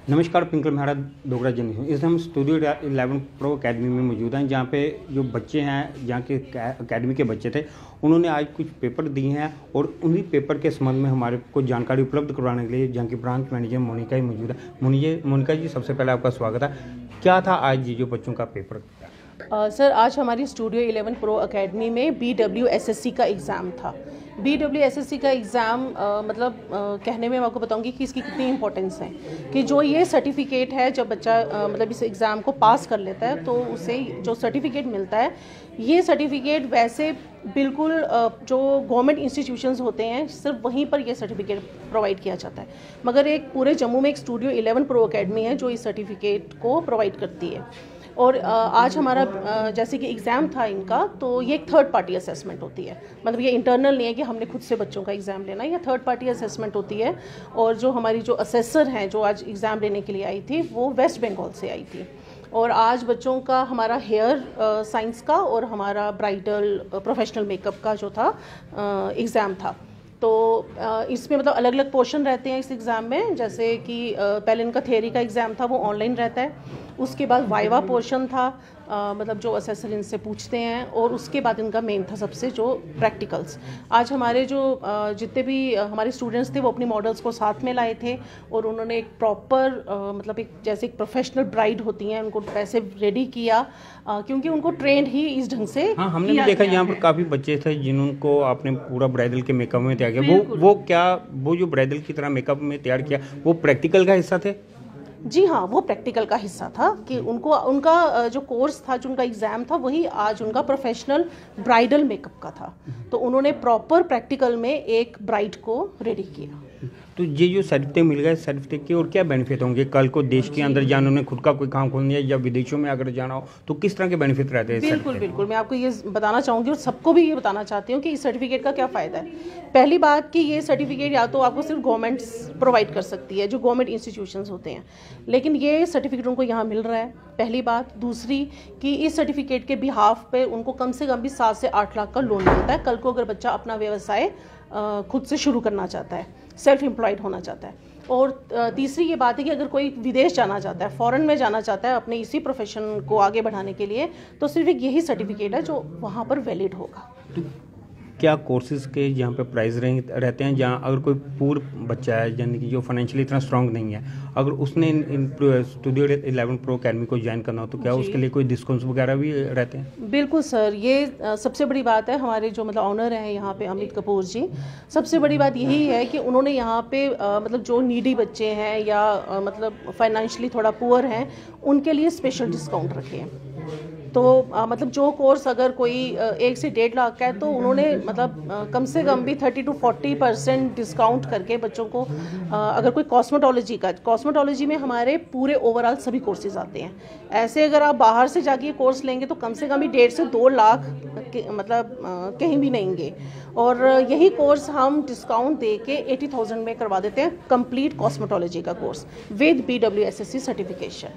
नमस्कार, पिंकल मेहरा डोगरा जर्नलिस्ट हूँ। इस हम स्टूडियो 11 प्रो अकेडमी में मौजूद हैं, जहाँ पे जो बच्चे हैं, जहाँ के अकेडमी के बच्चे थे, उन्होंने आज कुछ पेपर दिए हैं और उन्हीं पेपर के संबंध में हमारे को जानकारी उपलब्ध करवाने के लिए जहाँ की ब्रांच मैनेजर मोनिका ही मौजूद है। मोनिका जी, सबसे पहले आपका स्वागत है। क्या था आज ये जो बच्चों का पेपर? सर, आज हमारी स्टूडियो 11 प्रो अकेडमी में BWSSC का एग्ज़ाम था। BWSSC का एग्ज़ाम कहने में मैं आपको बताऊंगी कि इसकी कितनी इंपॉर्टेंस है कि जो ये सर्टिफिकेट है, जब बच्चा इस एग्ज़ाम को पास कर लेता है तो उसे जो सर्टिफिकेट मिलता है, ये सर्टिफिकेट वैसे बिल्कुल जो गवर्नमेंट इंस्टीट्यूशंस होते हैं सिर्फ वहीं पर ये सर्टिफिकेट प्रोवाइड किया जाता है, मगर एक पूरे जम्मू में एक स्टूडियो 11 प्रो अकेडमी है जो इस सर्टिफिकेट को प्रोवाइड करती है। और आज हमारा जैसे कि एग्ज़ाम था इनका, तो ये एक थर्ड पार्टी असेसमेंट होती है। मतलब ये इंटरनल नहीं है कि हमने खुद से बच्चों का एग्ज़ाम लेना है, ये थर्ड पार्टी असेसमेंट होती है। और जो हमारी जो असेसर हैं जो आज एग्ज़ाम लेने के लिए आई थी, वो वेस्ट बंगाल से आई थी। और आज बच्चों का हमारा हेयर साइंस का और हमारा ब्राइडल प्रोफेशनल मेकअप का जो था एग्ज़ाम था। तो इसमें मतलब अलग अलग पोर्शन रहते हैं इस एग्ज़ाम में। जैसे कि पहले इनका थियरी का एग्ज़ाम था, वो ऑनलाइन रहता है। उसके बाद वाइवा पोर्शन था, जो असेसर इनसे पूछते हैं, और उसके बाद इनका मेन था सबसे जो प्रैक्टिकल्स। आज हमारे जो जितने भी हमारे स्टूडेंट्स थे वो अपनी मॉडल्स को साथ में लाए थे और उन्होंने एक प्रॉपर एक जैसे एक प्रोफेशनल ब्राइड होती हैं उनको वैसे रेडी किया, क्योंकि उनको ट्रेंड ही इस ढंग से। हाँ, हमने भी देखा यहाँ पर काफ़ी बच्चे थे जिनको आपने पूरा ब्राइडल के मेकअप में तैयार किया। वो जो ब्राइडल की तरह मेकअप में तैयार किया, वो प्रैक्टिकल का हिस्सा थे? जी हाँ, वो प्रैक्टिकल का हिस्सा था कि उनका जो कोर्स था, जो उनका एग्ज़ाम था, वही आज उनका प्रोफेशनल ब्राइडल मेकअप का था। तो उन्होंने प्रॉपर प्रैक्टिकल में एक ब्राइड को रेडी किया। तो ये जो सर्टिफिकेट मिल गया, सर्टिफिकेट के और क्या बेनिफिट होंगे? कल को देश के अंदर जाना, उन्हें खुद का कोई काम खोलना है या विदेशों में अगर जाना हो तो किस तरह के बेनिफिट रहते हैं? बिल्कुल, मैं आपको ये बताना चाहूँगी और सबको भी ये बताना चाहती हूँ कि इस सर्टिफिकेट का क्या फ़ायदा है। पहली बात कि ये सर्टिफिकेट या तो आपको सिर्फ गवर्नमेंट प्रोवाइड कर सकती है, जो गवर्नमेंट इंस्टीट्यूशंस होते हैं, लेकिन ये सर्टिफिकेट उनको यहाँ मिल रहा है, पहली बात। दूसरी कि इस सर्टिफिकेट के बिहाफ पे उनको कम से कम भी 7 से 8 लाख का लोन मिलता है, कल को अगर बच्चा अपना व्यवसाय खुद से शुरू करना चाहता है, सेल्फ एम्प्लॉयड होना चाहता है। और तीसरी ये बात है कि अगर कोई विदेश जाना चाहता है, फॉरेन में जाना चाहता है अपने इसी प्रोफेशन को आगे बढ़ाने के लिए, तो सिर्फ एक यही सर्टिफिकेट है जो वहाँ पर वैलिड होगा। क्या कोर्सेज के यहाँ पे प्राइस रहते हैं, जहाँ अगर कोई पूर बच्चा है यानी कि जो फाइनेंशियली इतना स्ट्रांग नहीं है, अगर उसने इन स्टूडियो 11 प्रो अकेडमी को ज्वाइन करना हो तो क्या उसके लिए कोई डिस्काउंट्स वगैरह भी रहते हैं? बिल्कुल सर, ये सबसे बड़ी बात है। हमारे जो ऑनर हैं यहाँ पे अमित कपूर जी, सबसे बड़ी बात यही है कि उन्होंने यहाँ पे जो नीडी बच्चे हैं या फाइनेंशियली थोड़ा पुअर हैं, उनके लिए स्पेशल डिस्काउंट रखे हैं। तो जो कोर्स अगर कोई 1 से 1.5 लाख का है, तो उन्होंने कम से कम भी 30 to 40% डिस्काउंट करके बच्चों को अगर कोई कॉस्मेटोलॉजी में हमारे पूरे ओवरऑल सभी कोर्सेज आते हैं। ऐसे अगर आप बाहर से जाके कोर्स लेंगे तो कम से कम भी 1.5 से 2 लाख कहीं भी नहीं गए। और यही कोर्स हम डिस्काउंट दे के 80,000 में करवा देते हैं, कंप्लीट कॉस्मेटोलॉजी का कोर्स विद BWSSC सर्टिफिकेशन।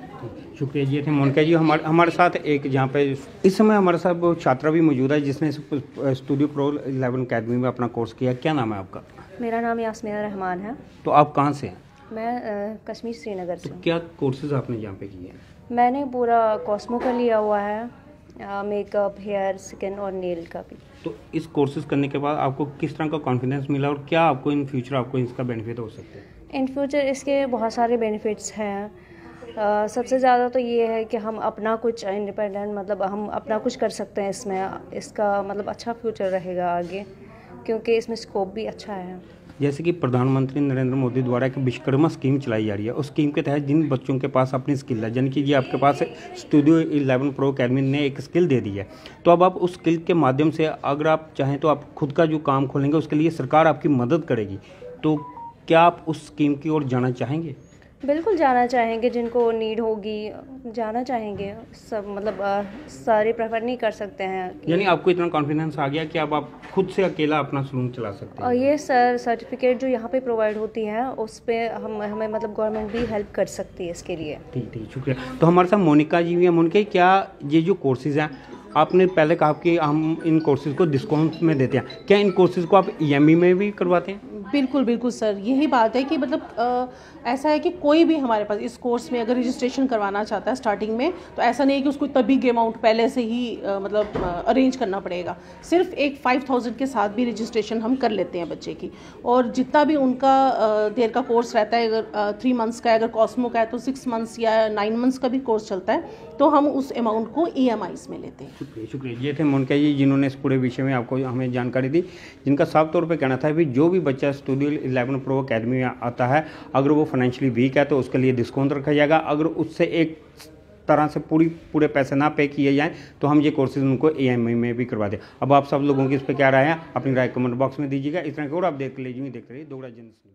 शुक्रिया जी। थे मोनिका जी। हमारे साथ एक जहाँ पे इस समय हमारे साथ वो छात्रा भी मौजूद है जिसने स्टूडियो प्रो 11 अकेडमी में अपना कोर्स किया। क्या नाम है आपका? मेरा नाम यास्मीना रहमान है। तो आप कहाँ से हैं? मैं कश्मीर श्रीनगर से। तो क्या कोर्सेज आपने यहाँ पे किए हैं? मैंने पूरा कॉस्मो का लिया हुआ है, मेकअप, हेयर, स्किन और नेल का भी। तो इस कोर्सेज करने के बाद आपको किस तरह का कॉन्फिडेंस मिला और क्या आपको इन फ्यूचर आपको इसका बेनिफिट हो सकता है? इन फ्यूचर इसके बहुत सारे बेनिफिट्स हैं। सबसे ज़्यादा तो ये है कि हम अपना कुछ इंडिपेंडेंट हम अपना कुछ कर सकते हैं इसमें। इसका अच्छा फ्यूचर रहेगा आगे, क्योंकि इसमें स्कोप भी अच्छा है। जैसे कि प्रधानमंत्री नरेंद्र मोदी द्वारा एक विश्वकर्मा स्कीम चलाई जा रही है, उस स्कीम के तहत जिन बच्चों के पास अपनी स्किल है, यानी कि ये आपके पास स्टूडियो 11 प्रो अकेडमी ने एक स्किल दे दी है, तो अब आप उस स्किल के माध्यम से अगर आप चाहें तो आप खुद का जो काम खोलेंगे, उसके लिए सरकार आपकी मदद करेगी। तो क्या आप उस स्कीम की ओर जाना चाहेंगे? बिल्कुल जाना चाहेंगे, जिनको नीड होगी जाना चाहेंगे सब। सारे प्रेफर नहीं कर सकते हैं। यानी आपको इतना कॉन्फिडेंस आ गया कि अब आप खुद से अकेला अपना सलून चला सकते हैं? और ये सर्टिफिकेट जो यहाँ पे प्रोवाइड होती है, उस पे हमें गवर्नमेंट भी हेल्प कर सकती है इसके लिए। ठीक, शुक्रिया। तो हमारे साथ मोनिका जी भी हैं। मोनिका, क्या ये जो कोर्सेज हैं, आपने पहले कहा कि हम इन कोर्सेज को डिस्काउंट में देते हैं, क्या इन कोर्सेज को आप EMI में भी करवाते हैं? बिल्कुल, बिल्कुल सर, यही बात है कि मतलब ऐसा है कि कोई भी हमारे पास इस कोर्स में अगर रजिस्ट्रेशन करवाना चाहता है स्टार्टिंग में, तो ऐसा नहीं है कि उसको इतना बिग अमाउंट पहले से ही मतलब अरेंज करना पड़ेगा। सिर्फ एक 5000 के साथ भी रजिस्ट्रेशन हम कर लेते हैं बच्चे की, और जितना भी उनका देर का कोर्स रहता है, अगर 3 मंथ्स का है, अगर कॉस्मो का है तो 6 मंथ्स या 9 मंथ्स का भी कोर्स चलता है, तो हम उस अमाउंट को EMIs में लेते हैं। शुक्रिया, शुक्रिया। ये थे मोनिका जी, जिन्होंने इस पूरे विषय में आपको हमें जानकारी दी, जिनका साफ तौर पे कहना था कि जो भी बच्चा स्टूडियो 11 प्रो अकेडमी में आता है, अगर वो फाइनेंशियली वीक है तो उसके लिए डिस्काउंट रखा जाएगा। अगर उससे एक तरह से पूरे पैसे ना पे किए जाएँ तो हम ये कोर्सेज उनको EMI में भी करवा दें। अब आप सब लोगों की इस पर क्या राय है, अपनी राय कमेंट बॉक्स में दीजिएगा। इस तरह की और आप देखते रहिए दोगरा जनरल।